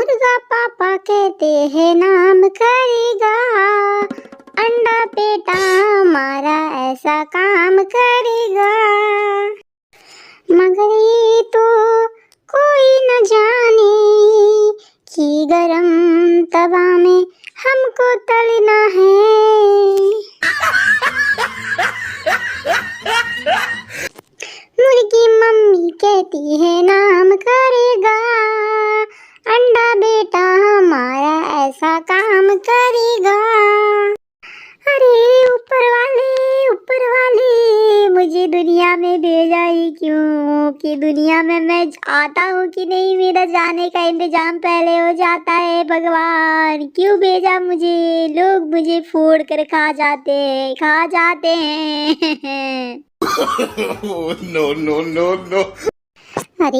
मुर्गा पापा कहते हैं नाम करेगा, अंडा बेटा हमारा ऐसा काम करेगा। मगर ये तो कोई न जाने कि गरम तवा में हमको तलना है। मुर्गी मम्मी कहती है नाम करेगा, अंडा बेटा हमारा ऐसा काम करेगा। अरे ऊपर वाले मुझे दुनिया में भेजा ही क्यों, कि दुनिया में मैं आता हूँ कि नहीं मेरा जाने का इंतजाम पहले हो जाता है। भगवान क्यों भेजा मुझे, लोग मुझे फोड़ कर खा जाते हैं। No, no, no, no. अरे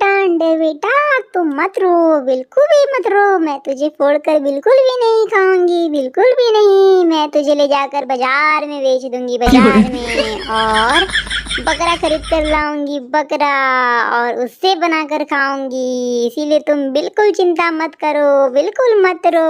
अंडे बेटा तुम मत रो, बिल्कुल भी मत रो। मैं तुझे फोड़कर बिल्कुल भी नहीं खाऊंगी, बिल्कुल भी नहीं। मैं तुझे ले जाकर बाजार में बेच दूंगी, बाजार में, और बकरा खरीद कर लाऊंगी, बकरा, और उससे बनाकर खाऊंगी। इसीलिए तुम बिल्कुल चिंता मत करो, बिल्कुल मत रो।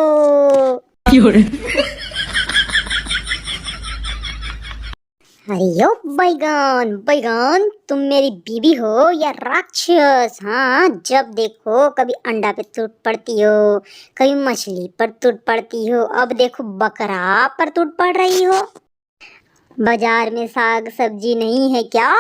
अरे यो बैगन तुम मेरी बीवी हो या राक्षस? हाँ, जब देखो कभी अंडा पे टूट पड़ती हो, कभी मछली पर टूट पड़ती हो, अब देखो बकरा पर टूट पड़ रही हो। बाजार में साग सब्जी नहीं है क्या?